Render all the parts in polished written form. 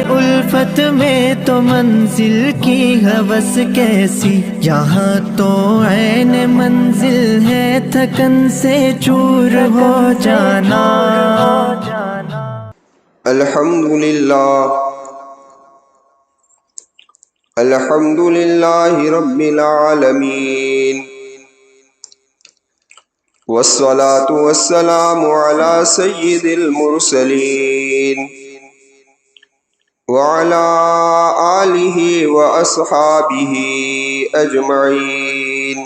الفت میں تو منزل کی ہوس کیسی، یہاں تو عین منزل ہے تھکن سے چور ہو جانا۔ الحمد للہ رب العالمین، والصلاة والسلام على سید المرسلین وعلى آلہ واصحابہ اجمعین،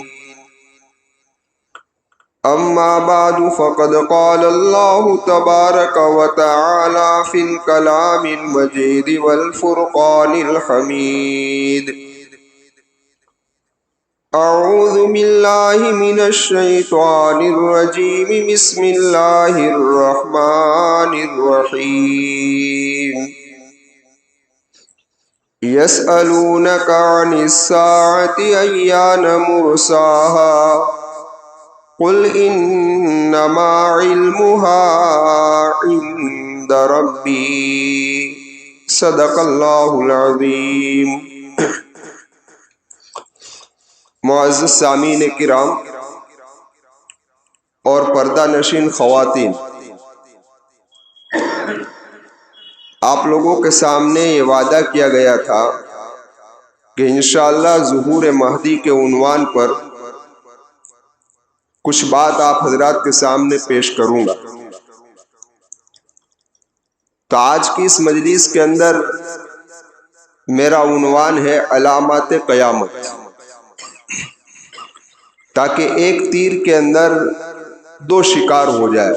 اما بعد فقد قال اللہ تبارک وتعالی فی الکلام المجید والفرقان الحمید۔ اعوذ باللہ من الشیطان الرجیم، بسم اللہ الرحمن الرحیم۔ یسألونک عن الساعة ایان مرساها قل انما علمها عند ربی، صدق اللہ العظیم۔ معزز سامعین کرام اور پردہ نشین خواتین، آپ لوگوں کے سامنے یہ وعدہ کیا گیا تھا کہ انشاءاللہ ظہور مہدی کے عنوان پر کچھ بات آپ حضرات کے سامنے پیش کروں گا۔ تو آج کی اس مجلس کے اندر میرا عنوان ہے علامات قیامت، تاکہ ایک تیر کے اندر دو شکار ہو جائے،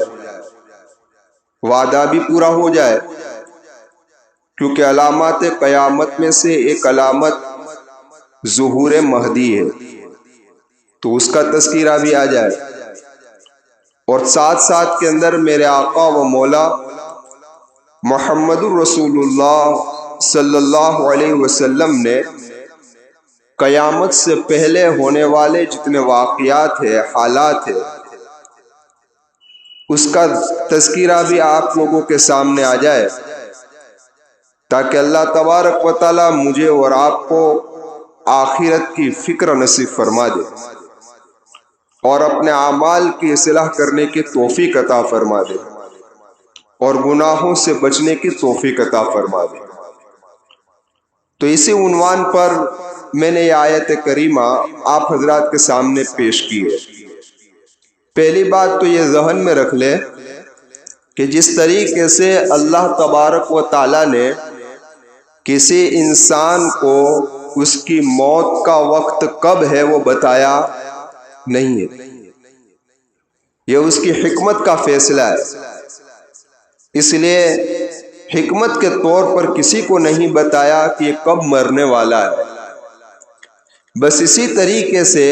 وعدہ بھی پورا ہو جائے، کیونکہ علامات قیامت میں سے ایک علامت ظہور مہدی ہے، تو اس کا تذکرہ بھی آ جائے، اور ساتھ ساتھ کے اندر میرے آقا و مولا محمد الرسول اللہ صلی اللہ علیہ وسلم نے قیامت سے پہلے ہونے والے جتنے واقعات ہیں، حالات ہیں، اس کا تذکرہ بھی آپ لوگوں کے سامنے آ جائے، تاکہ اللہ تبارک و تعالی مجھے اور آپ کو آخرت کی فکر نصیب فرما دے اور اپنے اعمال کی اصلاح کرنے کی توفیق عطا فرما دے اور گناہوں سے بچنے کی توفیق عطا فرما دے۔ تو اسی عنوان پر میں نے یہ آیت کریمہ آپ حضرات کے سامنے پیش کی ہے۔ پہلی بات تو یہ ذہن میں رکھ لیں کہ جس طریقے سے اللہ تبارک و تعالی نے کسی انسان کو اس کی موت کا وقت کب ہے وہ بتایا نہیں ہے، یہ اس کی حکمت کا فیصلہ ہے، اس لیے حکمت کے طور پر کسی کو نہیں بتایا کہ یہ کب مرنے والا ہے۔ بس اسی طریقے سے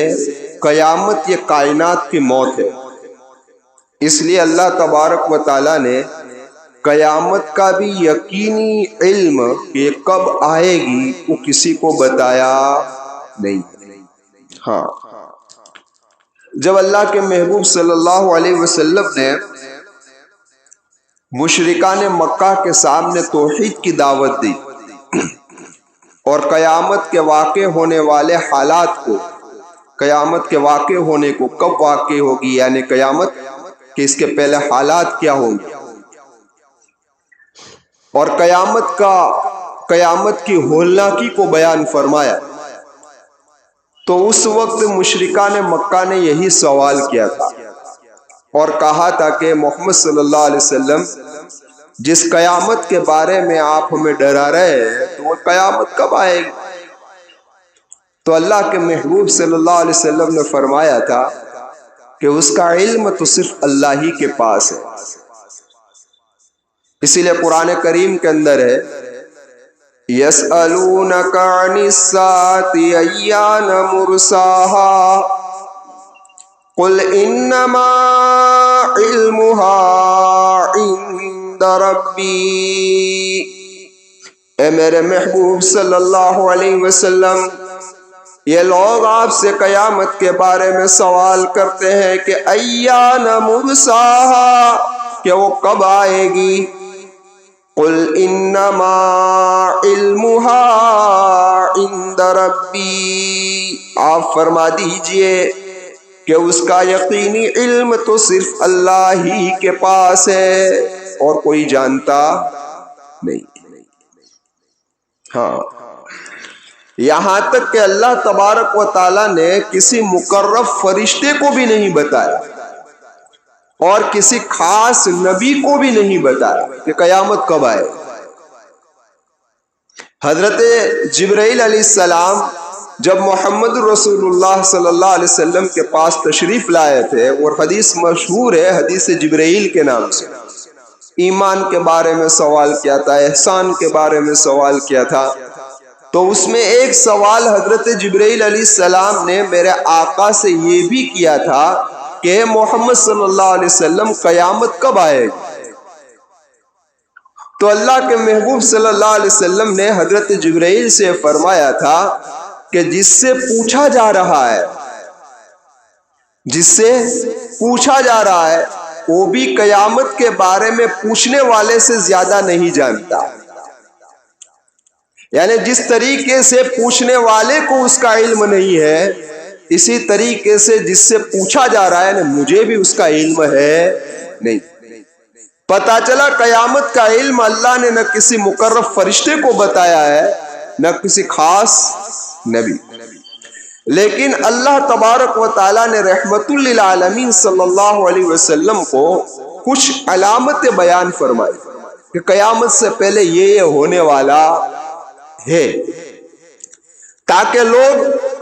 قیامت یہ کائنات کی موت ہے، اس لیے اللہ تبارک و تعالی نے قیامت کا بھی یقینی علم کہ یہ کب آئے گی وہ کسی کو بتایا نہیں۔ ہاں، جب اللہ کے محبوب صلی اللہ علیہ وسلم نے مشرکان مکہ کے سامنے توحید کی دعوت دی اور قیامت کے واقع ہونے والے حالات کو، قیامت کے واقع ہونے کو کب واقع ہوگی یعنی قیامت کہ اس کے پہلے حالات کیا ہوں گے، اور قیامت کی ہولناکی کو بیان فرمایا، تو اس وقت مشرکان مکہ نے یہی سوال کیا تھا اور کہا تھا کہ محمد صلی اللہ علیہ وسلم جس قیامت کے بارے میں آپ ہمیں ڈرا رہے ہیں تو وہ قیامت کب آئے گی؟ تو اللہ کے محبوب صلی اللہ علیہ وسلم نے فرمایا تھا کہ اس کا علم تو صرف اللہ ہی کے پاس ہے۔ اسی لیے قرآن کریم کے اندر ہے یسألونک عن الساعة ایان مرساها قل انما علمها عند ربی۔ اے میرے محبوب صلی اللہ علیہ وسلم، یہ لوگ آپ سے قیامت کے بارے میں سوال کرتے ہیں کہ ایان مرساها، کہ وہ کب آئے گی؟ قل انما علمها عند ربی، آپ فرما دیجئے کہ اس کا یقینی علم تو صرف اللہ ہی کے پاس ہے اور کوئی جانتا نہیں۔ ہاں، یہاں تک کہ اللہ تبارک و تعالیٰ نے کسی مقرب فرشتے کو بھی نہیں بتایا اور کسی خاص نبی کو بھی نہیں بتایا کہ قیامت کب آئے۔ حضرت جبرائیل علیہ السلام جب محمد رسول اللہ صلی اللہ علیہ وسلم کے پاس تشریف لائے تھے، اور حدیث مشہور ہے حدیث جبرائیل کے نام سے، ایمان کے بارے میں سوال کیا تھا، احسان کے بارے میں سوال کیا تھا، تو اس میں ایک سوال حضرت جبرائیل علیہ السلام نے میرے آقا سے یہ بھی کیا تھا کہ محمد صلی اللہ علیہ وسلم قیامت کب آئے گی؟ تو اللہ کے محبوب صلی اللہ علیہ وسلم نے حضرت جبرائیل سے فرمایا تھا کہ جس سے پوچھا جا رہا ہے، جس سے پوچھا جا رہا ہے وہ بھی قیامت کے بارے میں پوچھنے والے سے زیادہ نہیں جانتا۔ یعنی جس طریقے سے پوچھنے والے کو اس کا علم نہیں ہے، اسی طریقے سے جس سے پوچھا جا رہا ہے مجھے بھی اس کا علم ہے نہیں۔ پتا چلا قیامت کا علم اللہ نے نہ کسی مقرب فرشتے کو بتایا ہے نہ کسی خاص نبی، لیکن اللہ تبارک و تعالیٰ نے رحمت للعالمین صلی اللہ علیہ وسلم کو کچھ علامتیں بیان فرمائی کہ قیامت سے پہلے یہ ہونے والا ہے، تاکہ لوگ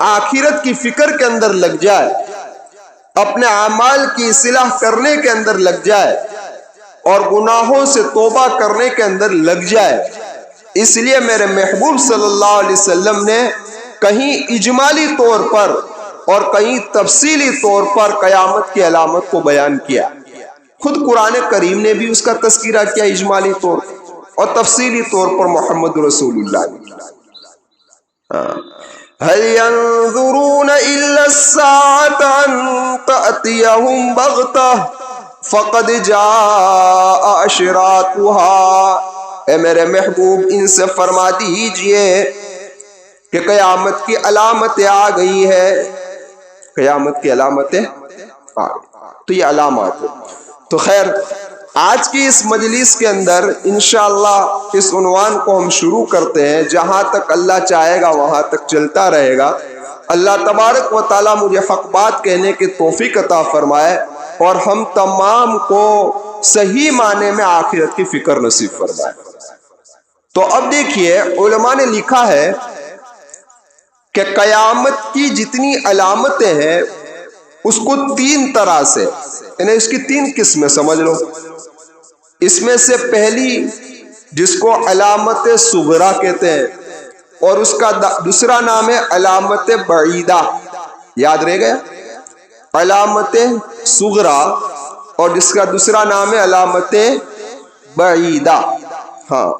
آخرت کی فکر کے اندر لگ جائے، اپنے اعمال کی اصلاح کرنے کے اندر لگ جائے اور گناہوں سے توبہ کرنے کے اندر لگ جائے۔ اس لیے میرے محبوب صلی اللہ علیہ وسلم نے کہیں اجمالی طور پر اور کہیں تفصیلی طور پر قیامت کی علامت کو بیان کیا۔ خود قرآن کریم نے بھی اس کا تذکرہ کیا اجمالی طور پر، اور تفصیلی طور پر محمد رسول اللہ نے۔ هل ينظرون إلا الساعة أن تأتيهم بغتة فقد جاء أشراطها، اے میرے محبوب ان سے فرما دیجئے کہ قیامت کی علامتیں آ گئی ہے، قیامت کی علامتیں آ گئی، تو یہ علامات ہے۔ تو خیر، آج کی اس مجلس کے اندر انشاءاللہ اس عنوان کو ہم شروع کرتے ہیں، جہاں تک اللہ چاہے گا وہاں تک چلتا رہے گا۔ اللہ تبارک و تعالیٰ مجھے حق بات کہنے کی توفیق عطا فرمائے اور ہم تمام کو صحیح معنی میں آخرت کی فکر نصیب فرمائے۔ تو اب دیکھیے، علماء نے لکھا ہے کہ قیامت کی جتنی علامتیں ہیں اس کو تین طرح سے، یعنی اس کی تین قسمیں سمجھ لو۔ اس میں سے پہلی جس کو علامت صغرا کہتے ہیں، اور اس کا دوسرا نام ہے علامت بعیدہ، یاد رہ گیا؟ علامت صغرا اور جس کا دوسرا نام ہے علامت بعیدہ۔ ہاں،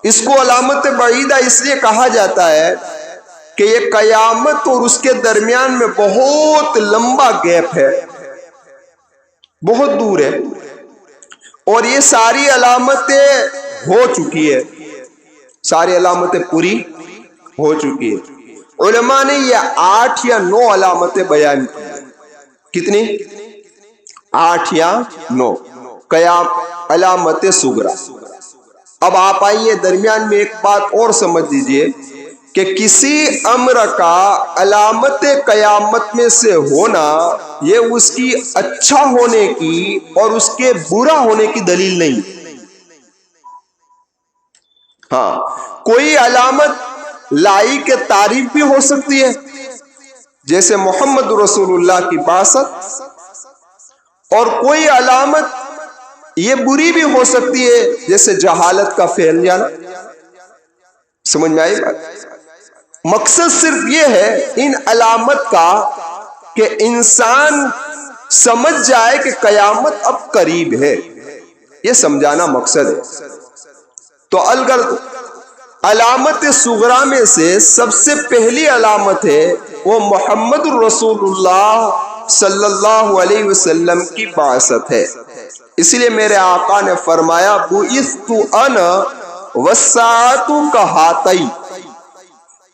اس کو علامت بعیدہ اس لیے کہا جاتا ہے کہ یہ قیامت اور اس کے درمیان میں بہت لمبا گیپ ہے، بہت دور ہے، اور یہ ساری علامتیں ہو چکی ہے، ساری علامتیں پوری ہو چکی ہے۔ علماء نے یہ 8 یا 9 علامتیں بیان کی۔ کتنی؟ 8 یا 9 علامت صغرا۔ اب آپ آئیے درمیان میں ایک بات اور سمجھ لیجئے کہ کسی امر کا علامت قیامت میں سے ہونا یہ اس کی اچھا ہونے کی اور اس کے برا ہونے کی دلیل نہیں۔ ہاں، کوئی علامت لائی کے تعریف بھی ہو سکتی ہے، جیسے محمد رسول اللہ کی بعثت، اور کوئی علامت یہ بری بھی ہو سکتی ہے، جیسے جہالت کا پھیل جانا۔ سمجھ میں آئی بات؟ مقصد صرف یہ ہے ان علامت کا کہ انسان سمجھ جائے کہ قیامت اب قریب ہے، یہ سمجھانا مقصد ہے۔ تو اگر علامت صغرا میں سے سب سے پہلی علامت ہے وہ محمد رسول اللہ صلی اللہ علیہ وسلم کی بعثت ہے۔ اس لیے میرے آقا نے فرمایا بعثت انا والساعۃ کہاتین،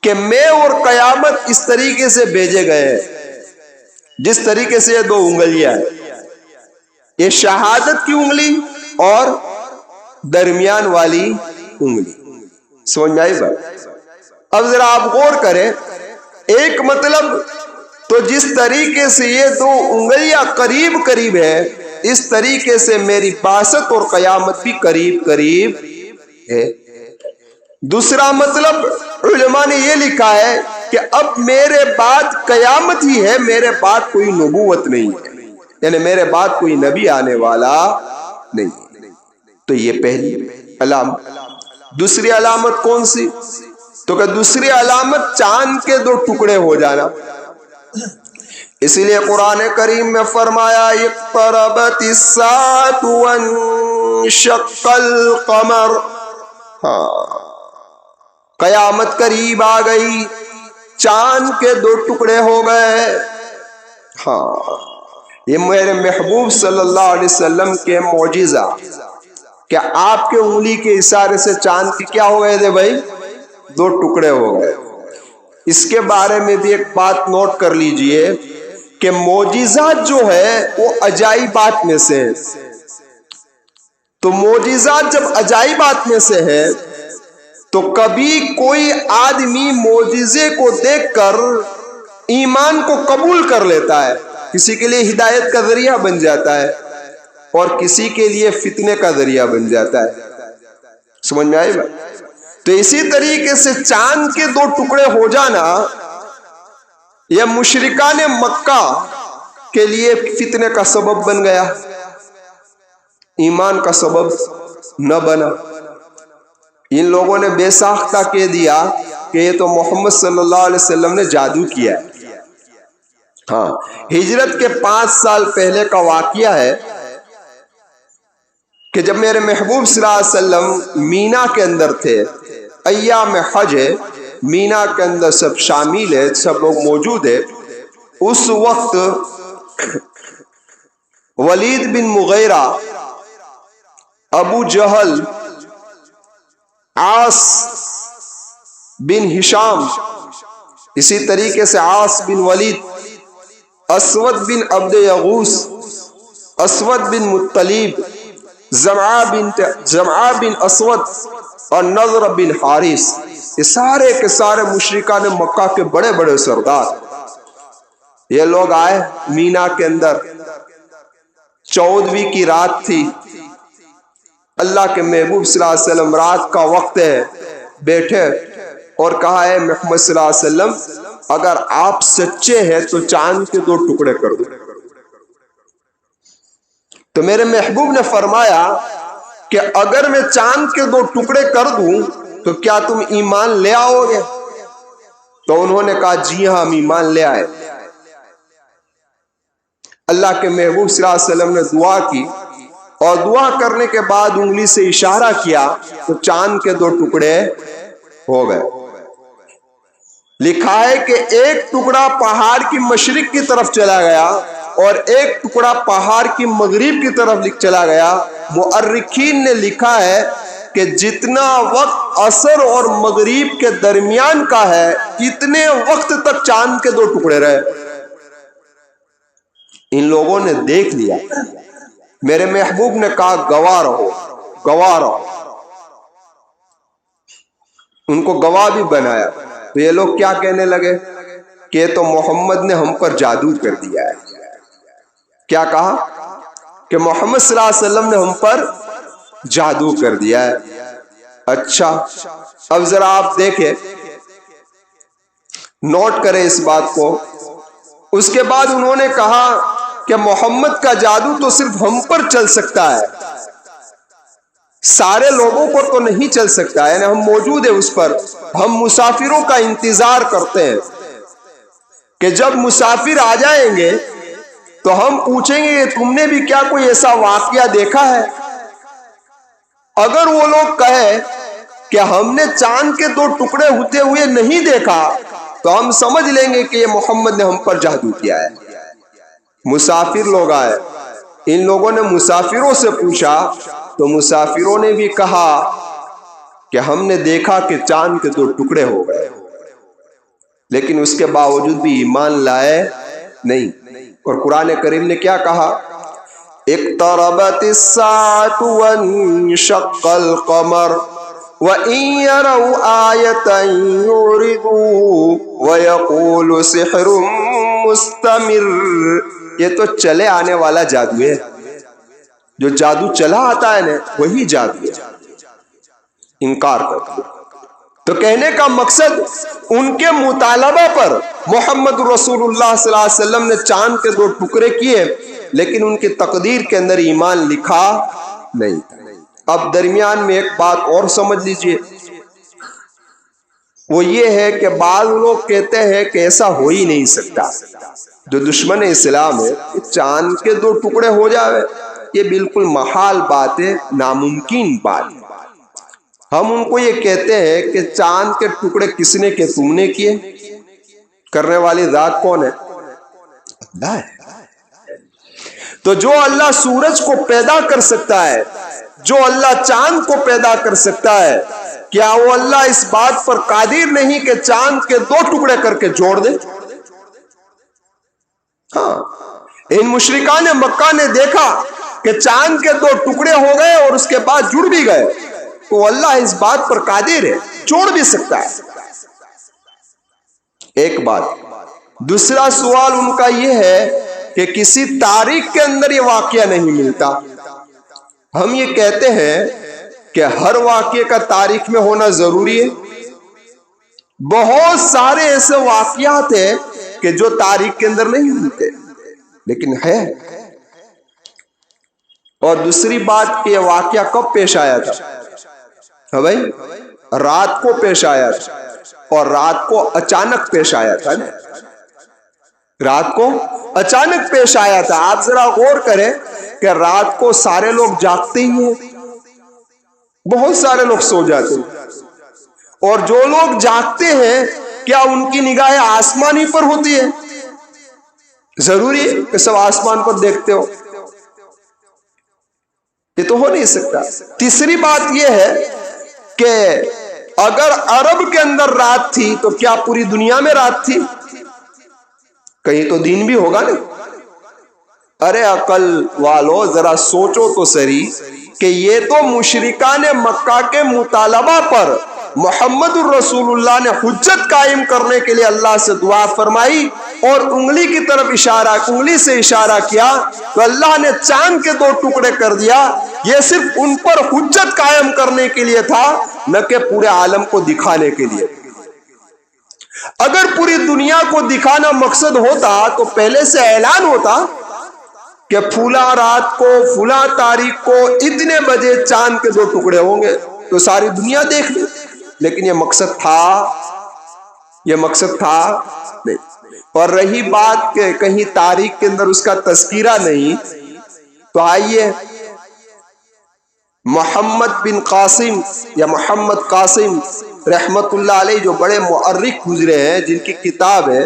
کہ میں اور قیامت اس طریقے سے بھیجے گئے ہیں جس طریقے سے یہ دو انگلیاں ہیں، یہ شہادت کی انگلی اور درمیان والی انگلی۔ سمجھ میں آئی بات؟ اب ذرا آپ غور کریں، ایک مطلب تو جس طریقے سے یہ دو انگلیاں قریب قریب ہے، اس طریقے سے میری بعثت اور قیامت بھی قریب قریب ہے۔ دوسرا مطلب علماء نے یہ لکھا ہے کہ اب میرے بعد قیامت ہی ہے، میرے بعد کوئی نبوت نہیں ہے، یعنی میرے بعد کوئی نبی آنے والا نہیں۔ تو یہ پہلی علامت۔ دوسری علامت کون سی؟ تو کہ دوسری علامت چاند کے دو ٹکڑے ہو جانا۔ اسی لیے قرآن کریم میں فرمایا اقتربت الساعۃ وانشق القمر، قیامت قریب آ گئی، چاند کے دو ٹکڑے ہو گئے۔ یہ میرے محبوب صلی اللہ علیہ وسلم کے معجزہ کہ آپ کے انگلی کے اشارے سے چاند کے کیا ہو گئے تھے بھائی؟ دو ٹکڑے ہو گئے۔ اس کے بارے میں بھی ایک بات نوٹ کر لیجئے کہ معجزات جو ہے وہ عجائبات میں سے ہیں۔ تو معجزات جب عجائبات میں سے ہے تو کبھی کوئی آدمی معجزے کو دیکھ کر ایمان کو قبول کر لیتا ہے، کسی کے لیے ہدایت کا ذریعہ بن جاتا ہے اور کسی کے لیے فتنے کا ذریعہ بن جاتا ہے۔ سمجھ میں آئی بات؟ تو اسی طریقے سے چاند کے دو ٹکڑے ہو جانا یہ مشرکان مکہ کے لیے فتنے کا سبب بن گیا، ایمان کا سبب نہ بنا۔ ان لوگوں نے بے ساختہ کہہ دیا کہ یہ تو محمد صلی اللہ علیہ وسلم نے جادو کیا ہے۔ ہجرت کے 5 سال پہلے کا واقعہ ہے کہ جب میرے محبوب صلی اللہ علیہ وسلم مینا کے اندر تھے، ایام حج ہے، مینا کے اندر سب شامل ہے، سب لوگ موجود ہے۔ اس وقت ولید بن مغیرہ، ابو جہل، عاص بن ہشام، اسی طریقے سے عاص بن ولید، اسود بن عبد یغوث، اسود بن مطلب، زمعہ بن اسود اور نضر بن حارث، یہ سارے کے سارے مشرکان مکہ کے بڑے بڑے سردار، یہ لوگ آئے مینا کے اندر۔ 14ویں کی رات تھی، اللہ کے محبوب صلی اللہ علیہ وسلم رات کا وقت ہے، بیٹھے اور کہا ہے محمد صلی اللہ علیہ وسلم اگر آپ سچے ہیں تو چاند کے دو ٹکڑے کر دو۔ تو میرے محبوب نے فرمایا کہ اگر میں چاند کے دو ٹکڑے کر دوں تو کیا تم ایمان لے آؤ گے؟ تو انہوں نے کہا جی ہاں، ہم ایمان لے آئے۔ اللہ کے محبوب صلی اللہ علیہ وسلم نے دعا کی اور دعا کرنے کے بعد انگلی سے اشارہ کیا تو چاند کے دو ٹکڑے ہو گئے۔ لکھا ہے کہ ایک ٹکڑا پہاڑ کی مشرق کی طرف چلا گیا اور ایک ٹکڑا پہاڑ کی مغرب کی طرف چلا گیا۔ مؤرخین نے لکھا ہے کہ جتنا وقت عصر اور مغرب کے درمیان کا ہے اتنے وقت تک چاند کے دو ٹکڑے رہے۔ ان لوگوں نے دیکھ لیا، میرے محبوب نے کہا گواہ رہو، گواہ رہو، ان کو گواہ بھی بنایا۔ تو یہ لوگ کیا کہنے لگے کہ تو محمد نے ہم پر جادو کر دیا ہے۔ کیا کہا کہ محمد صلی اللہ علیہ وسلم نے ہم پر جادو کر دیا ہے۔ اچھا، اب ذرا آپ دیکھیں، نوٹ کریں اس بات کو۔ اس کے بعد انہوں نے کہا کہ محمد کا جادو تو صرف ہم پر چل سکتا ہے، سارے لوگوں پر تو نہیں چل سکتا، یعنی ہم موجود ہیں اس پر، ہم مسافروں کا انتظار کرتے ہیں کہ جب مسافر آ جائیں گے تو ہم پوچھیں گے کہ تم نے بھی کیا کوئی ایسا واقعہ دیکھا ہے؟ اگر وہ لوگ کہے کہ ہم نے چاند کے دو ٹکڑے ہوتے ہوئے نہیں دیکھا تو ہم سمجھ لیں گے کہ یہ محمد نے ہم پر جادو کیا ہے۔ مسافر لوگ آئے، ان لوگوں نے مسافروں سے پوچھا تو مسافروں نے بھی کہا کہ ہم نے دیکھا کہ چاند کے 2 ٹکڑے ہو گئے، لیکن اس کے باوجود بھی ایمان لائے نہیں۔ اور قرآن کریم نے کیا کہا؟ اقتربت الساعة وانشق القمر وَإِن يَرَوْا آيَةً يُعْرِضُوا وَيَقُولُوا سِحْرٌ مُسْتَمِرٌ۔ یہ تو چلے آنے والا جادو ہے، جو جادو چلا آتا ہے نا وہی جادو ہے، انکار کرتے۔ تو کہنے کا مقصد ان کے مطالبہ پر محمد رسول اللہ صلی اللہ علیہ وسلم نے چاند کے 2 ٹکڑے کیے، لیکن ان کی تقدیر کے اندر ایمان لکھا نہیں۔ اب درمیان میں ایک بات اور سمجھ لیجئے، وہ یہ ہے کہ بعض لوگ کہتے ہیں کہ ایسا ہو ہی نہیں سکتا، جو دشمن اسلام ہے کہ چاند کے 2 ٹکڑے ہو جاوے، یہ بالکل محال بات ہے، ناممکن بات ہے۔ ہم ان کو یہ کہتے ہیں کہ چاند کے ٹکڑے کس نے کیے؟ تم نے کیے؟ کرنے والی ذات کون ہے؟ اللہ ہے۔ تو جو اللہ سورج کو پیدا کر سکتا ہے، جو اللہ چاند کو پیدا کر سکتا ہے، کیا وہ اللہ اس بات پر قادر نہیں کہ چاند کے 2 ٹکڑے کر کے جوڑ دے؟ ہاں، ان مشرکان مکہ نے دیکھا کہ چاند کے 2 ٹکڑے ہو گئے اور اس کے بعد جڑ بھی گئے، تو اللہ اس بات پر قادر ہے، جوڑ بھی سکتا ہے۔ ایک بات۔ دوسرا سوال ان کا یہ ہے کہ کسی تاریخ کے اندر یہ واقعہ نہیں ملتا۔ ہم یہ کہتے ہیں کہ ہر واقعے کا تاریخ میں ہونا ضروری ہے۔ بہت سارے ایسے واقعات ہیں کہ جو تاریخ کے اندر نہیں ملتے، لیکن ہے۔ اور دوسری بات کہ یہ واقعہ کب پیش آیا تھا؟ ہاں بھائی، رات کو پیش آیا تھا، اور رات کو اچانک پیش آیا تھا نا، رات کو اچانک پیش آیا تھا۔ آپ ذرا غور کریں کہ رات کو سارے لوگ جاگتے ہی ہیں، بہت سارے لوگ سو جاتے ہیں، اور جو لوگ جاگتے ہیں کیا ان کی نگاہیں آسمان ہی پر ہوتی ہے؟ ضروری ہے کہ سب آسمان پر دیکھتے ہو؟ یہ تو ہو نہیں سکتا۔ تیسری بات یہ ہے کہ اگر عرب کے اندر رات تھی تو کیا پوری دنیا میں رات تھی؟ کہیں تو دن بھی ہوگا نا۔ ارے عقل والو ذرا سوچو تو صحیح کہ یہ تو مشرکان مکہ کے مطالبہ پر محمد الرسول اللہ نے حجت قائم کرنے کے لیے اللہ سے دعا فرمائی اور انگلی کی طرف انگلی سے اشارہ کیا تو اللہ نے چاند کے 2 ٹکڑے کر دیا۔ یہ صرف ان پر حجت قائم کرنے کے لیے تھا، نہ کہ پورے عالم کو دکھانے کے لیے۔ اگر پوری دنیا کو دکھانا مقصد ہوتا تو پہلے سے اعلان ہوتا کہ فلاں رات کو فلاں تاریخ کو اتنے بجے چاند کے 2 ٹکڑے ہوں گے، تو ساری دنیا دیکھ لے۔ لیکن یہ مقصد تھا نہیں۔ اور رہی بات کہ کہیں تاریخ کے اندر اس کا تذکرہ نہیں، تو آئیے محمد بن قاسم یا محمد قاسم رحمت اللہ علیہ، جو بڑے مؤرخ گزرے ہیں، جن کی کتاب ہے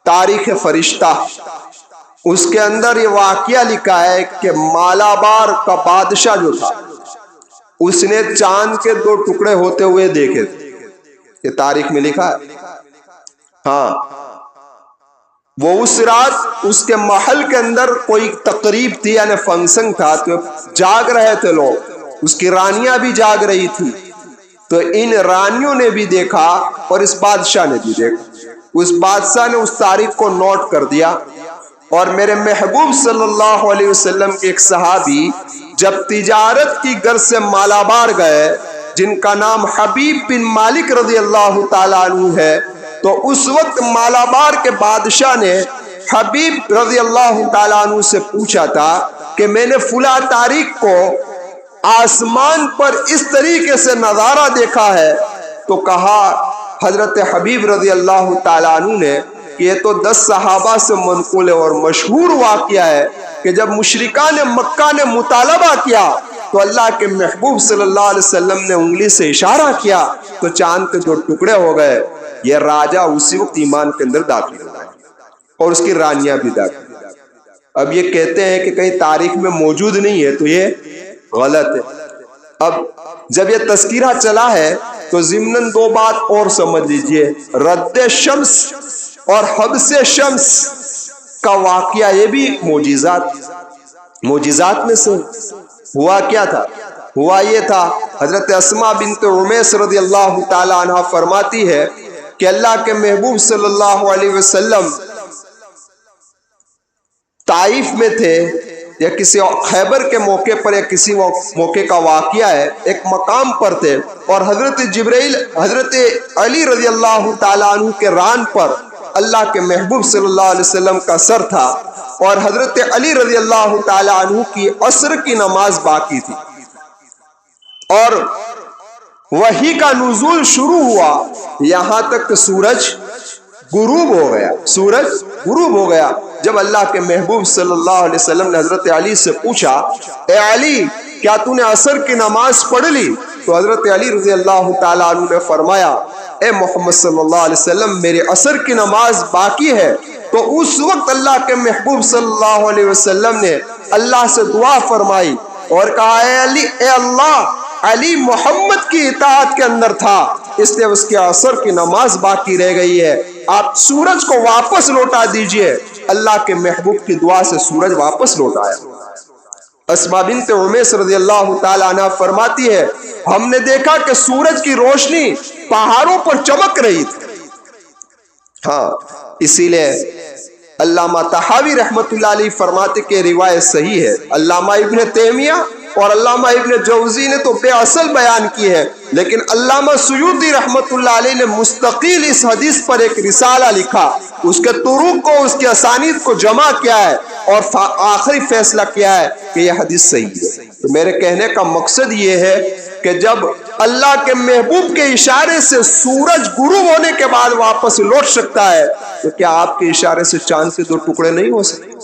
تاریخ فرشتہ، اس کے اندر یہ واقعہ لکھا ہے کہ مالابار کا بادشاہ جو تھا اس نے چاند کے 2 ٹکڑے ہوتے ہوئے دیکھے تھے۔ یہ تاریخ میں لکھا ہے۔ ہاں، وہ اس رات اس کے محل کے اندر کوئی تقریب تھی، یعنی فنکشن تھا، تو جاگ رہے تھے لوگ، اس کی رانیاں بھی جاگ رہی تھی، تو ان رانیوں نے بھی دیکھا اور اس بادشاہ نے بھی دیکھا۔ اس بادشاہ نے اس تاریخ کو نوٹ کر دیا، اور میرے محبوب صلی اللہ علیہ وسلم کے ایک صحابی جب تجارت کی غرض سے مالابار گئے، جن کا نام حبیب بن مالک رضی اللہ تعالیٰ عنہ ہے، تو اس وقت مالابار کے بادشاہ نے حبیب رضی اللہ تعالیٰ عنہ سے پوچھا تھا کہ میں نے فلاں تاریخ کو آسمان پر اس طریقے سے نظارہ دیکھا ہے، تو کہا حضرت حبیب رضی اللہ تعالیٰ عنہ نے کہ یہ تو 10 صحابہ سے منقول ہے اور مشہور واقعہ ہے کہ جب مشرکان مکہ نے مطالبہ کیا تو اللہ کے محبوب صلی اللہ علیہ وسلم نے انگلی سے اشارہ کیا تو چاند کے 2 ٹکڑے ہو گئے۔ یہ راجہ اسی وقت ایمان کے اندر داخل ہو گیا اور اس کی رانیاں بھی داخل۔ اب یہ کہتے ہیں کہ کہیں تاریخ میں موجود نہیں ہے تو یہ غلط ہے۔ اب جب یہ تذکرہ چلا ہے تو ضمناً دو بات اور سمجھ لیجئے، رد شمس اور حبس شمس کا واقعہ یہ بھی معجزات میں سے ہوا۔ کیا تھا؟ ہوا یہ تھا، حضرت اسماء بنت عمیس رضی اللہ تعالی عنہ فرماتی ہے کہ اللہ کے محبوب صلی اللہ علیہ وسلم طائف میں تھے، یا کسی خیبر کے موقع پر یا کسی موقع کا واقعہ ہے، ایک مقام پر تھے اور حضرت جبرائیل حضرت علی رضی اللہ تعالیٰ عنہ کے ران پر اللہ کے محبوب صلی اللہ علیہ وسلم کا سر تھا، اور حضرت علی رضی اللہ تعالیٰ عنہ کی عصر کی نماز باقی تھی، اور وحی کا نزول شروع ہوا یہاں تک کہ سورج غروب ہو گیا۔ جب اللہ کے محبوب صلی اللہ علیہ وسلم نے حضرت علی سے پوچھا، اے علی کیا تو نے عصر کی نماز پڑھ لی؟ تو حضرت علی رضی اللہ تعالیٰ عنہ نے فرمایا، اے محمد صلی اللہ علیہ وسلم میرے عصر کی نماز باقی ہے۔ تو اس وقت اللہ کے محبوب صلی اللہ علیہ وسلم نے اللہ سے دعا فرمائی اور کہا، اے اللہ، علی محمد کی اطاعت کے اندر تھا اس لیے اس کی عصر کی نماز باقی رہ گئی ہے، آپ سورج کو واپس لوٹا دیجئے۔ اللہ کے محبوب کی دعا سے سورج واپس لوٹ آیا۔ اسماء بنت عمیس رضی اللہ تعالی عنہ فرماتی ہے، ہم نے دیکھا کہ سورج کی روشنی پہاڑوں پر چمک رہی تھی۔ ہاں، اسی لیے علامہ طحاوی رحمت اللہ علیہ فرماتے کہ روایت صحیح ہے۔ علامہ ابن تیمیہ اور علامہ ابن جوزی نے تو بے اصل بیان کی ہے، لیکن علامہ سیوطی رحمت اللہ علیہ نے مستقل اس حدیث پر ایک رسالہ لکھا، اس کے طرق کو، اس کی اسانید کو جمع کیا ہے اور آخری فیصلہ کیا ہے کہ یہ حدیث صحیح ہے۔ تو میرے کہنے کا مقصد یہ ہے کہ جب اللہ کے محبوب کے اشارے سے سورج غروب ہونے کے بعد واپس لوٹ سکتا ہے تو کیا آپ کے اشارے سے چاند کے دو ٹکڑے نہیں ہو سکتے؟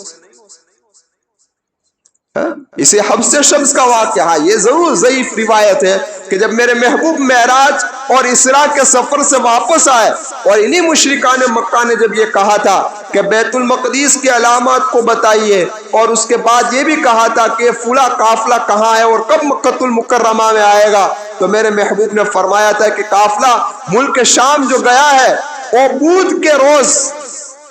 اسے حبس شمس کا واقعہ، یہ ضرور ضعیف روایت ہے کہ جب میرے محبوب معراج اور اسراء کے سفر سے واپس آئے اور انہی مشرکان مکہ نے جب یہ کہا تھا کہ بیت المقدس کی علامات کو بتائیے، اور اس کے بعد یہ بھی کہا تھا کہ فلاں قافلہ کہاں ہے اور کب مکہ المکرمہ میں آئے گا، تو میرے محبوب نے فرمایا تھا کہ قافلہ ملک شام جو گیا ہے وہ بدھ کے روز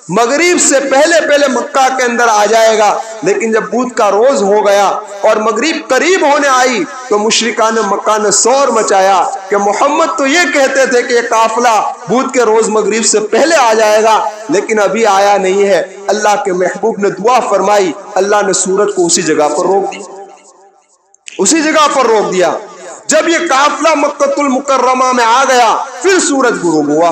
مغرب سے پہلے مکہ کے اندر آ جائے گا۔ لیکن جب بدھ کا روز ہو گیا اور مغرب قریب ہونے آئی تو مشرکان مکہ نے شور مچایا کہ محمد تو یہ کہتے تھے کہ یہ قافلہ بدھ کے روز مغرب سے پہلے آ جائے گا، لیکن ابھی آیا نہیں ہے۔ اللہ کے محبوب نے دعا فرمائی، اللہ نے سورج کو اسی جگہ پر روک دیا۔ جب یہ قافلہ مکہ المکرمہ میں آ گیا پھر سورج غروب ہوا۔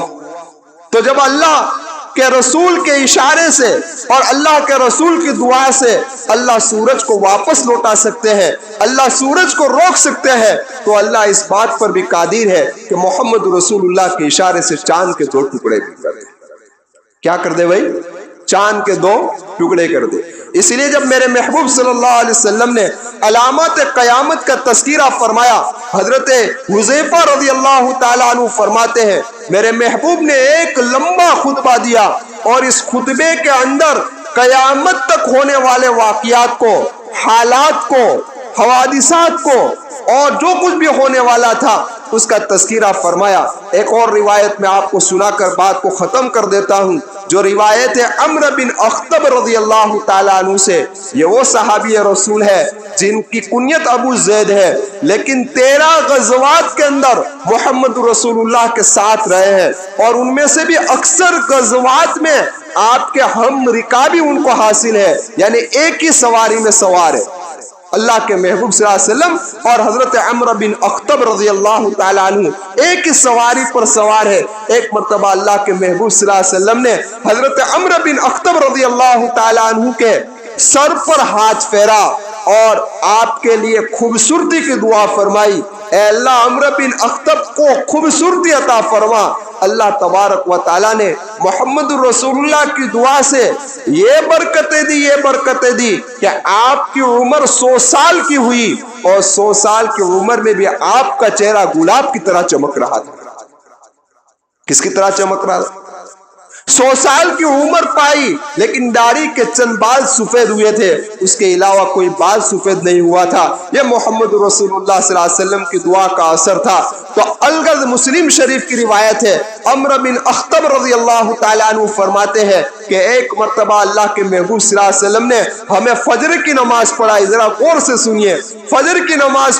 تو جب اللہ کے رسول کے اشارے سے اور اللہ کے رسول کی دعا سے اللہ سورج کو واپس لوٹا سکتے ہیں، اللہ سورج کو روک سکتے ہیں، تو اللہ اس بات پر بھی قادر ہے کہ محمد رسول اللہ کے اشارے سے چاند کے دو ٹکڑے بھی کر دے۔ کیا کر دے بھائی؟ چاند کے دو ٹکڑے کر دے۔ اس لیے جب میرے محبوب صلی اللہ علیہ وسلم نے علامات قیامت کا تذکرہ فرمایا، حضرت حذیفہ رضی اللہ تعالیٰ عنہ فرماتے ہیں میرے محبوب نے ایک لمبا خطبہ دیا اور اس خطبے کے اندر قیامت تک ہونے والے واقعات کو، حالات کو، حوادثات کو اور جو کچھ بھی ہونے والا تھا اس کا تذکرہ فرمایا۔ ایک اور روایت میں آپ کو سنا کر بات کو ختم کر دیتا ہوں، جو روایت ہے عمرو بن اخطب رضی اللہ تعالیٰ عنہ سے۔ یہ وہ صحابی رسول ہے جن کی کنیت ابو زید ہے، لیکن 13 غزوات کے اندر محمد رسول اللہ کے ساتھ رہے ہیں، اور ان میں سے بھی اکثر غزوات میں آپ کے ہم رکابی ان کو حاصل ہے، یعنی ایک ہی سواری میں سوار ہے۔ اللہ کے محبوب صلی اللہ علیہ وسلم اور حضرت عمرو بن اخطب رضی اللہ تعالیٰ عنہ ایک ہی سواری پر سوار ہے۔ ایک مرتبہ اللہ کے محبوب صلی اللہ علیہ وسلم نے حضرت عمرو بن اخطب رضی اللہ تعالیٰ عنہ کے سر پر ہاتھ پھیرا اور آپ کے لیے خوبصورتی کی دعا فرمائی، اے اللہ عمرو بن اخطب کو خوبصورتی عطا فرما۔ اللہ تبارک و تعالیٰ نے محمد رسول اللہ کی دعا سے یہ برکتیں دی کہ آپ کی عمر 100 سال کی ہوئی، اور 100 سال کی عمر میں بھی آپ کا چہرہ گلاب کی طرح چمک رہا تھا۔ کس کی طرح چمک رہا تھا؟ 100 سال کی عمر پائی لیکن داڑھی کے چند بال سفید ہوئے تھے، اس کے علاوہ کوئی بال سفید نہیں ہوا تھا۔ یہ محمد رسول اللہ صلی اللہ علیہ وسلم کی دعا کا اثر تھا۔ تو الغرض مسلم شریف کی روایت ہے، عمرو بن اخطب رضی اللہ تعالیٰ عنہ فرماتے ہیں کہ ایک مرتبہ اللہ کے محبوب صلی اللہ علیہ وسلم نے ہمیں فجر کی نماز پڑھائی، ذرا غور سے سنیے، فجر کی نماز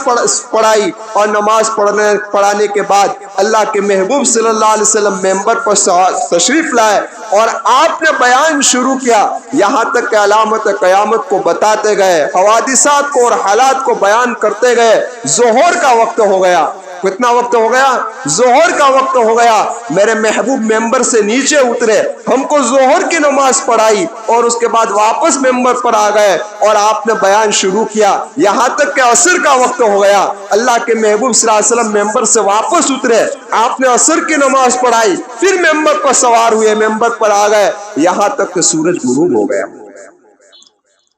پڑھائی، اور نماز پڑھانے کے بعد اللہ کے محبوب صلی اللہ علیہ وسلم ممبر پر تشریف لائے اور آپ نے بیان شروع کیا، یہاں تک کہ علامت قیامت کو بتاتے گئے، حوادثات کو اور حالات کو بیان کرتے گئے۔ ظہر کا وقت ہو گیا۔ کتنا وقت ہو گیا؟ ظہر کا وقت ہو گیا۔ میرے محبوب ممبر سے نیچے اترے، ہم کو ظہر کی نماز پڑھائی اور اس کے بعد واپس ممبر پر آ گئے اور آپ نے بیان شروع کیا، یہاں تک کہ عصر کا وقت ہو گیا۔ اللہ کے محبوب صلی اللہ علیہ وسلم ممبر سے واپس اترے، آپ نے عصر کی نماز پڑھائی، پھر ممبر پر سوار ہوئے، ممبر پر آ گئے، یہاں تک کہ سورج غروب ہو گیا۔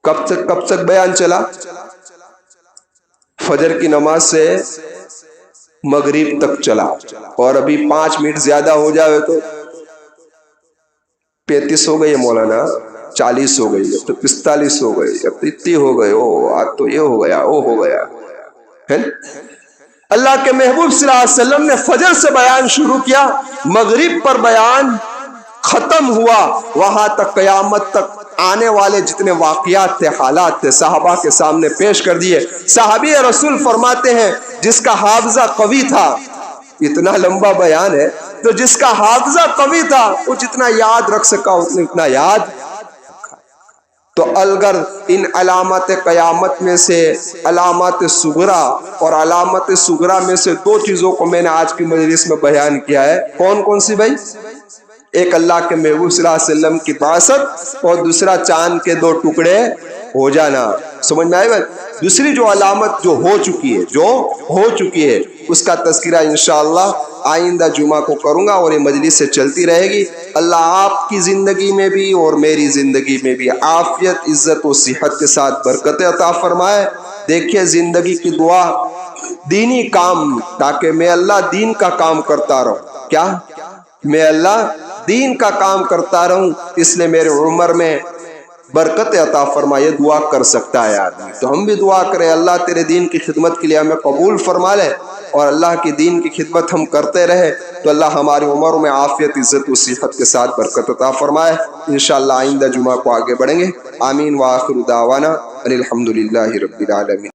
کب تک بیان چلا؟ فجر کی نماز سے مغرب تک چلا، اور ابھی 5 منٹ زیادہ ہو جائے تو 35 ہو گئی مولانا، 40 ہو گئی، اب تو 45 ہو گئی، اب تو اتنی ہو گئے، آج تو یہ ہو گیا، وہ ہو گیا ہے۔ اللہ کے محبوب صلی اللہ علیہ وسلم نے فجر سے بیان شروع کیا، مغرب پر بیان ختم ہوا، وہاں تک قیامت تک آنے والے جتنے واقعات تھے، حالات تھے، صحابہ کے سامنے پیش کر دیے۔ صحابی رسول فرماتے ہیں جس کا حافظہ قوی تھا، اتنا لمبا بیان ہے، تو جس کا حافظہ قوی تھا وہ جتنا یاد رکھ سکا اتنا یاد۔ تو الگر ان علامات قیامت میں سے علامات صغرا اور علامات صغرا میں سے 2 چیزوں کو میں نے آج کی مجلس میں بیان کیا ہے۔ کون کون سی بھائی؟ ایک اللہ کے محبوب صلی اللہ علیہ وسلم کی بعثت، اور دوسرا چاند کے 2 ٹکڑے ہو جانا۔ سمجھ میں آئی بات؟ دوسری جو علامت جو ہو چکی ہے اس کا تذکرہ انشاءاللہ آئندہ جمعہ کو کروں گا، اور یہ مجلس سے چلتی رہے گی۔ اللہ آپ کی زندگی میں بھی اور میری زندگی میں بھی عافیت، عزت و صحت کے ساتھ برکت عطا فرمائے۔ دیکھیے زندگی کی دعا، دینی کام، تاکہ میں اللہ دین کا کام کرتا رہوں۔ کیا؟ میں اللہ دین کا کام کرتا رہوں، اس لیے میرے عمر میں برکت عطا فرما، یہ دعا کر سکتا ہے آدمی۔ تو ہم بھی دعا کریں اللہ تیرے دین کی خدمت کے لیے ہمیں قبول فرما لے، اور اللہ کی دین کی خدمت ہم کرتے رہے تو اللہ ہماری عمر میں عافیت، عزت و صحت کے ساتھ برکت عطا فرمائے۔ انشاءاللہ آئندہ جمعہ کو آگے بڑھیں گے۔ آمین وآخر دعوانا ان الحمدللہ رب العالمین۔